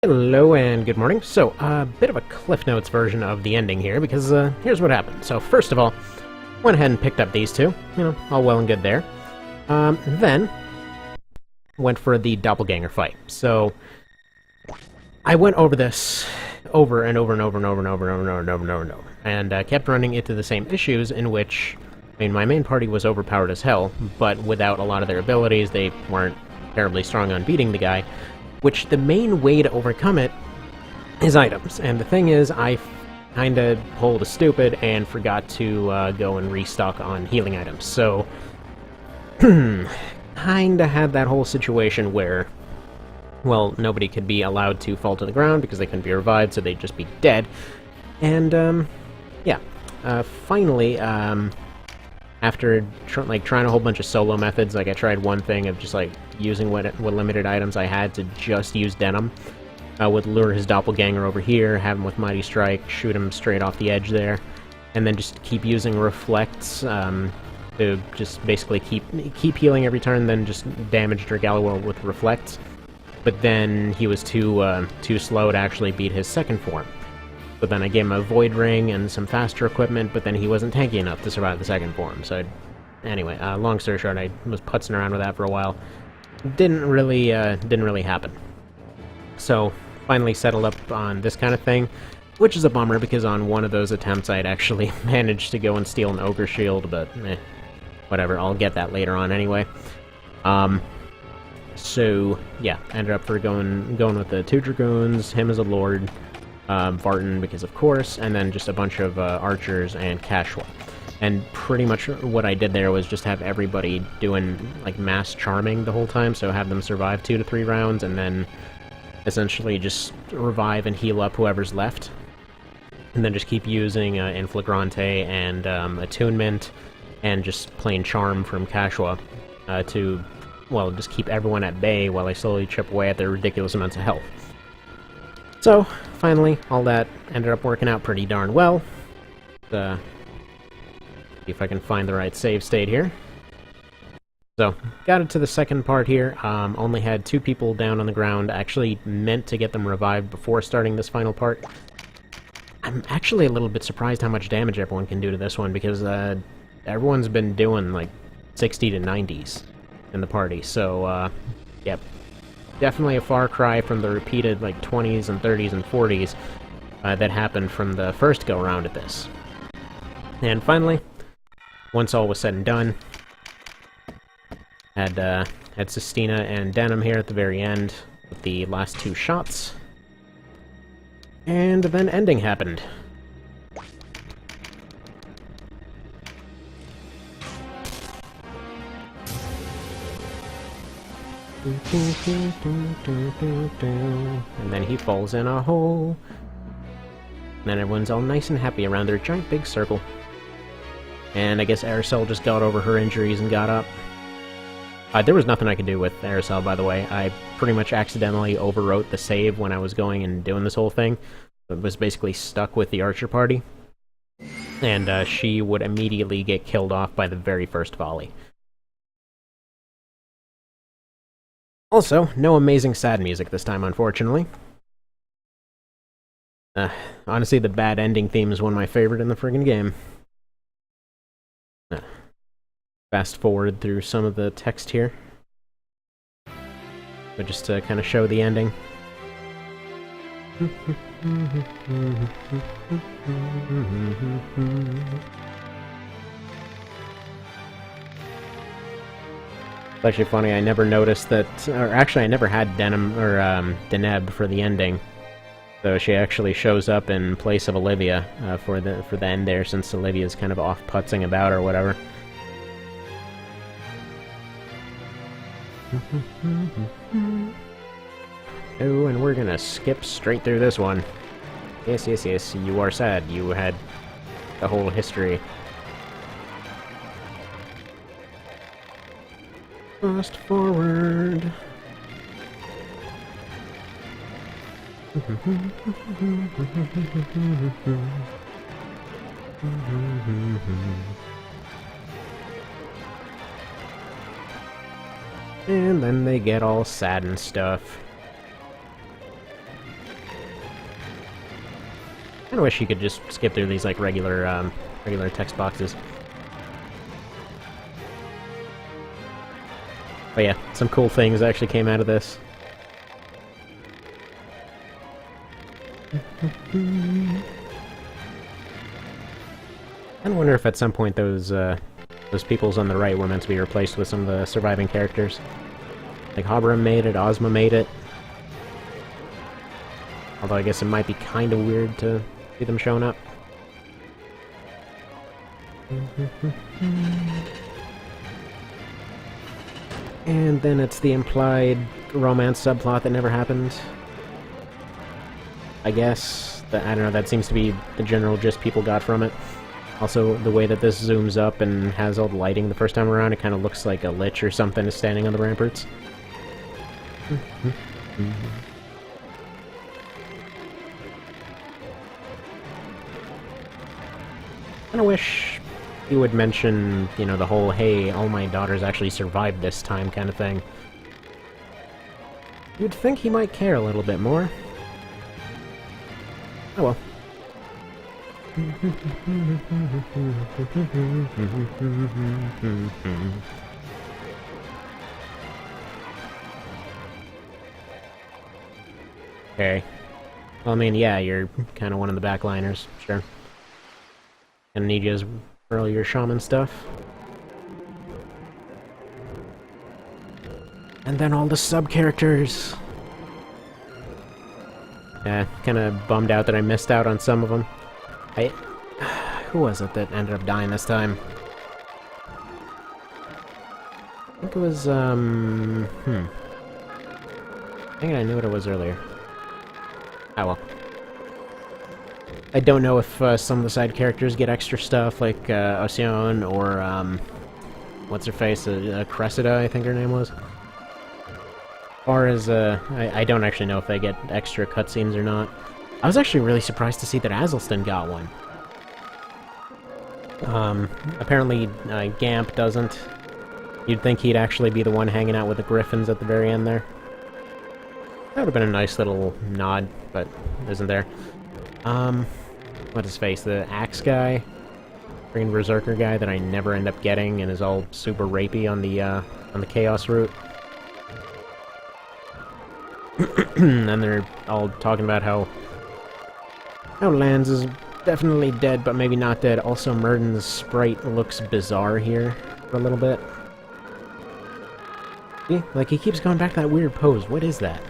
Hello and good morning. So, a bit of a Cliff Notes version of the ending here, because here's what happened. So, first of all, went ahead and picked up these two. All well and good there. Then, went for the doppelganger fight. So, I went over this over and over and over and over and over and over and over and over and over, and kept running into the same issues in which, my main party was overpowered as hell, but without a lot of their abilities, they weren't terribly strong on beating the guy. Which the main way to overcome it is items. And the thing is, I kinda pulled a stupid and forgot to go and restock on healing items. So, kinda had that whole situation where, well, nobody could be allowed to fall to the ground because they couldn't be revived, so they'd just be dead. And, yeah. Finally, after trying a whole bunch of solo methods, I tried one thing of just using what limited items I had to just use Denim. Would lure his doppelganger over here, have him with Mighty Strike, shoot him straight off the edge there, and then just keep using Reflects to just basically keep healing every turn, then just damage Dragaliwar with Reflects. But then he was too slow to actually beat his second form. But then I gave him a Void Ring and some faster equipment, but then he wasn't tanky enough to survive the second form. So, anyway, long story short, I was putzing around with that for a while. Didn't really happen. So, finally settled up on this kind of thing, which is a bummer because on one of those attempts I'd actually managed to go and steal an Ogre shield, but whatever, I'll get that later on anyway. So, yeah, ended up going with the 2 Dragoons, him as a Lord, Vartan, because of course, and then just a bunch of archers and Kashwa. And pretty much what I did there was just have everybody doing, mass charming the whole time, so have them survive 2 to 3 rounds, and then essentially just revive and heal up whoever's left. And then just keep using Inflagrante and Attunement, and just plain Charm from Kashwa to, well, just keep everyone at bay while I slowly chip away at their ridiculous amounts of health. So, finally, all that ended up working out pretty darn well. See if I can find the right save state here. So, got it to the second part here. Only had 2 people down on the ground. Actually meant to get them revived before starting this final part. I'm actually a little bit surprised how much damage everyone can do to this one, because everyone's been doing, 60 to 90s in the party. So, yep. Definitely a far cry from the repeated 20s and 30s and 40s that happened from the first go-around at this. And finally, once all was said and done, had Sistina and Denim here at the very end with the last 2 shots, and then ending happened. And then he falls in a hole. And then everyone's all nice and happy around their giant big circle. And I guess Aracel just got over her injuries and got up. There was nothing I could do with Aracel, by the way. I pretty much accidentally overwrote the save when I was going and doing this whole thing. It was basically stuck with the archer party. And she would immediately get killed off by the very first volley. Also, no amazing sad music this time, unfortunately. Honestly, the bad ending theme is one of my favorite in the friggin' game. Fast forward through some of the text here. But just to kind of show the ending. It's actually funny, I never noticed that, or actually I never had Denim, or Deneb for the ending. So she actually shows up in place of Olivia for the end there, since Olivia's kind of off putzing about or whatever. Oh, and we're gonna skip straight through this one. Yes, yes, yes, you are sad. You had the whole history. Fast forward. And then they get all sad and stuff. Kinda wish you could just skip through these, like, regular text boxes. But yeah, some cool things actually came out of this. I wonder if at some point those peoples on the right were meant to be replaced with some of the surviving characters. Like Habram made it, Ozma made it. Although I guess it might be kind of weird to see them showing up. And then it's the implied romance subplot that never happened. I guess. I don't know, that seems to be the general gist people got from it. Also, the way that this zooms up and has all the lighting the first time around, it kind of looks like a lich or something is standing on the ramparts. Kinda wish he would mention, you know, the whole, hey, all my daughters actually survived this time kind of thing. You'd think he might care a little bit more. Oh well. Okay. Well, I mean, yeah, you're kind of one of the backliners, sure. Gonna need you for all your shaman stuff. And then all the sub-characters! Yeah, kinda bummed out that I missed out on some of them. Who was it that ended up dying this time? I think it was, I think I knew what it was earlier. Ah, well. I don't know if some of the side characters get extra stuff, like Ocean or, what's-her-face, Cressida, I think her name was. Or as, I don't actually know if they get extra cutscenes or not. I was actually really surprised to see that Azelston got one. Apparently, Gamp doesn't. You'd think he'd actually be the one hanging out with the Griffins at the very end there. That would have been a nice little nod, but isn't there. What's his face? The Axe guy? Green Berserker guy that I never end up getting and is all super rapey on the Chaos route. And they're all talking about how Lands is definitely dead, but maybe not dead. Also, Murden's sprite looks bizarre here for a little bit. See? Like, he keeps going back to that weird pose. What is that?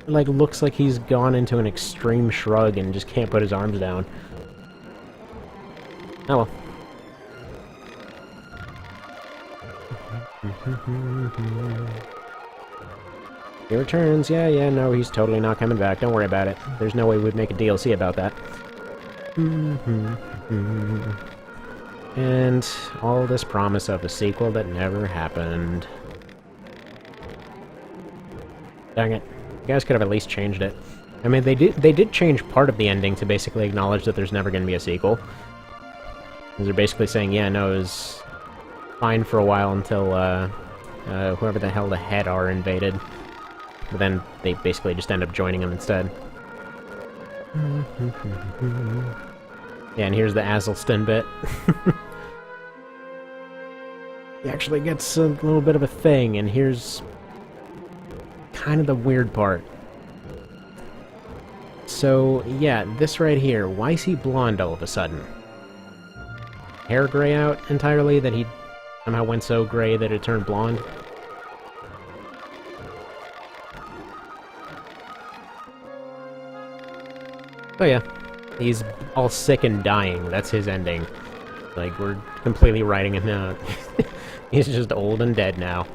It, like, looks like he's gone into an extreme shrug and just can't put his arms down. Oh well. He returns. Yeah, no, he's totally not coming back. Don't worry about it. There's no way we'd make a DLC about that. And all this promise of a sequel that never happened. Dang it. You guys could have at least changed it. I mean, they did change part of the ending to basically acknowledge that there's never going to be a sequel. They're basically saying, yeah, no, it was fine for a while until, whoever the hell the head are invaded. But then they basically just end up joining them instead. Yeah, and here's the Azelston bit. He actually gets a little bit of a thing, and here's kind of the weird part. So, yeah, this right here, why is he blonde all of a sudden? Hair gray out entirely, that he somehow went so gray that it turned blonde? Oh yeah, he's all sick and dying. That's his ending. Like, we're completely writing him out. He's just old and dead now.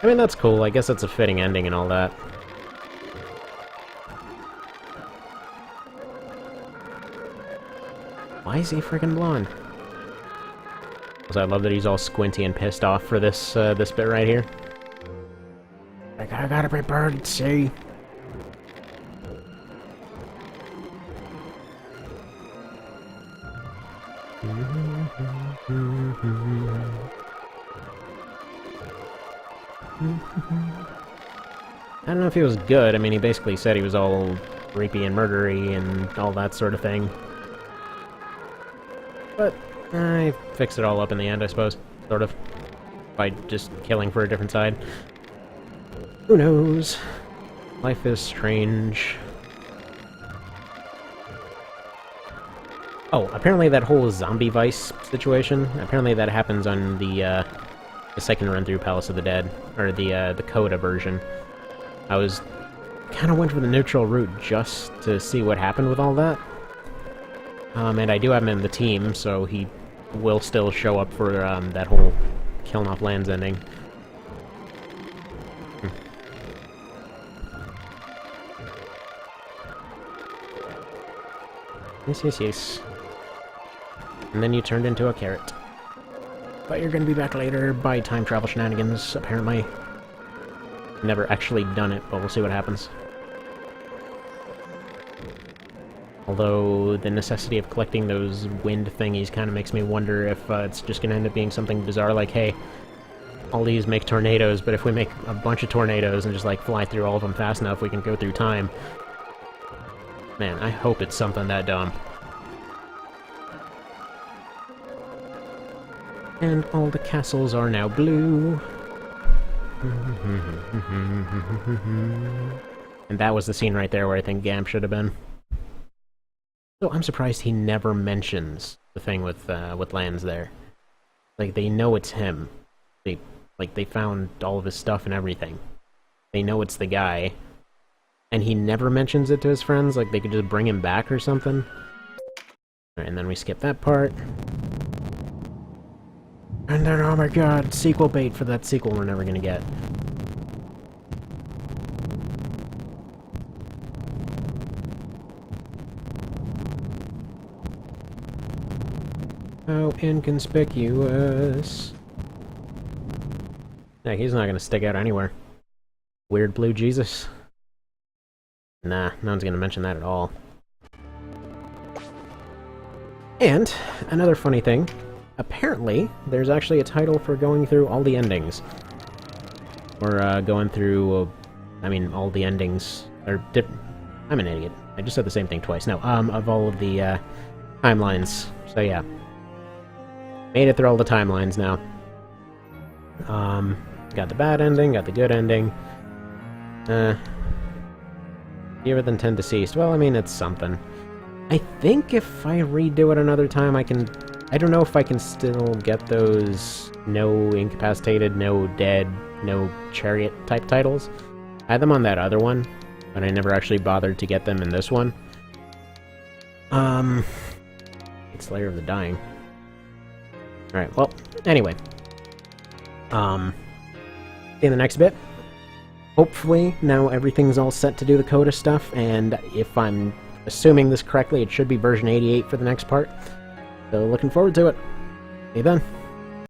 I mean, that's cool. I guess that's a fitting ending and all that. Why is he freaking blonde? I love that he's all squinty and pissed off for this this bit right here. Like, I gotta be bird, see? I don't know if he was good. I mean, he basically said he was all rapey and murdery and all that sort of thing. But I fixed it all up in the end, I suppose. Sort of. By just killing for a different side. Who knows? Life is strange. Oh, apparently that whole zombie vice situation, apparently that happens on the second run-through Palace of the Dead, or the Coda version. I kind of went for the neutral route just to see what happened with all that. And I do have him in the team, so he will still show up for that whole killing off lands ending. Yes. And then you turned into a carrot. But you're gonna be back later by time travel shenanigans, apparently. Never actually done it, but we'll see what happens. Although, the necessity of collecting those wind thingies kind of makes me wonder if it's just gonna end up being something bizarre like, hey, all these make tornadoes, but if we make a bunch of tornadoes and just, like, fly through all of them fast enough, we can go through time. Man, I hope it's something that dumb. And all the castles are now blue. And that was the scene right there where I think Gamp should have been. So I'm surprised he never mentions the thing with lands there. Like, they know it's him. They found all of his stuff and everything. They know it's the guy. And he never mentions it to his friends, like they could just bring him back or something. Alright, and then we skip that part. And then, oh my god, sequel bait for that sequel we're never gonna get. How inconspicuous. Yeah, he's not gonna stick out anywhere. Weird blue Jesus. Nah, no one's gonna mention that at all. And, another funny thing, apparently, there's actually a title for going through all the endings. Or, going through, I mean, all the endings, or I'm an idiot. I just said the same thing twice. No, of all of the, timelines. So yeah. Made it through all the timelines now. Got the bad ending, got the good ending. Fewer than 10 deceased. Well, I mean, it's something. I think if I redo it another time, I can... I don't know if I can still get those no incapacitated, no dead, no chariot type titles. I had them on that other one, but I never actually bothered to get them in this one. It's Slayer of the Dying. Alright, well, anyway. In the next bit, hopefully now everything's all set to do the Coda stuff, and if I'm assuming this correctly, it should be version 88 for the next part. So looking forward to it. See you then.